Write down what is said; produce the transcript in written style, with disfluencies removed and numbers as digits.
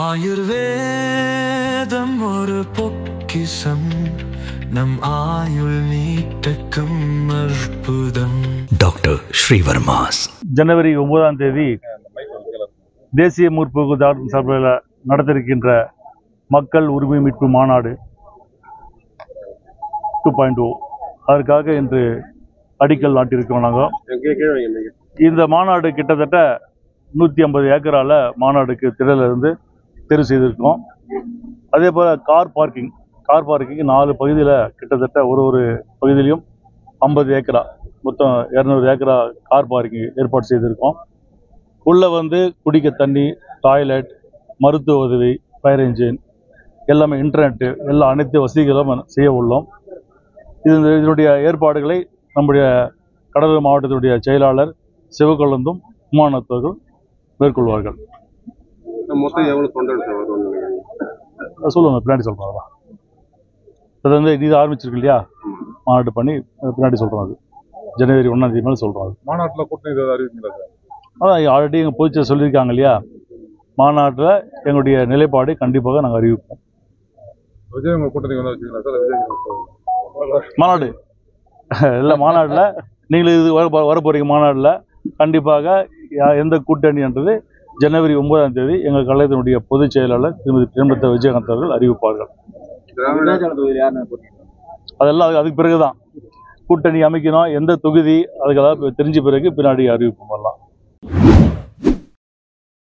ஆயுர்வேதம் ஒரு பொக்கிஷம் நம் ஆயுள் நீட்டக்கும் அற்புதம். டாக்டர் ஸ்ரீவர்மாஸ். ஜனவரி 9ஆம் தேதி தேசிய முற்போக்கு சார்பில் நடத்திருக்கின்ற மக்கள் உரிமை மீட்பு மாநாடு 2.0 அதற்காக இன்று அடிக்கல் நாட்டியிருக்கோம். நாங்கள் இந்த மாநாடு கிட்டத்தட்ட 150 ஏக்கரால மாநாடுக்கு திடலிருந்து தெரிவு செய்திருக்கோம். அதே போல் கார் பார்க்கிங் 4 பகுதியில் கிட்டத்தட்ட ஒரு பகுதியிலையும் 50 ஏக்கரா மொத்தம் 200 ஏக்கரா கார் பார்க்கிங் ஏற்பாடு செய்திருக்கோம். உள்ளே குடிக்க தண்ணி, டாய்லெட், மருத்துவ உதவி, ஃபயர் என்ஜின் எல்லாமே, இன்டர்நெட்டு அனைத்து வசதிகளும் செய்ய உள்ளோம். இதனுடைய ஏற்பாடுகளை நம்முடைய கடலூர் மாவட்டத்தினுடைய செயலாளர் சிவக்கொழுந்தும் உமானத்தவர்கள் மேற்கொள்வார்கள். மொத்தம் எவ்வளவு தொண்டர்கள் சொல்லுவாங்க, பின்னாடி சொல்றாங்க. அது இது ஆரம்பிச்சிருக்கு இல்லையா, மாநாடு பண்ணி பின்னாடி சொல்றோம். அது ஜனவரி 1ஆம் தேதி மேலே சொல்றோம். அது மாநாட்டில் கூட்டணி அறிவிங்களா? அதான் ஆல்ரெடி எங்கள் பொதுச்செயலர் சொல்லியிருக்காங்க இல்லையா, மாநாட்டில் எங்களுடைய நிலைப்பாடு கண்டிப்பாக நாங்கள் அறிவிப்போம். விஜய் கூட்டணி மாநாடு இல்லை, மாநாட்டில் நீங்கள் இது வர போறீங்க. மாநாட்டில் கண்டிப்பாக எந்த கூட்டணி என்றது ஜனவரி 9ஆம் தேதி எங்கள் கழகத்தினுடைய பொதுச் செயலாளர் திருமதி பிரேமலதா விஜயகாந்த் அவர்கள் அறிவிப்பார்கள். அதெல்லாம் அதுக்கு பிறகுதான் கூட்டணி அமைக்கணும், எந்த தொகுதி அதுக்கெல்லாம் தெரிஞ்ச பிறகு பின்னாடி அறிவிப்போம்.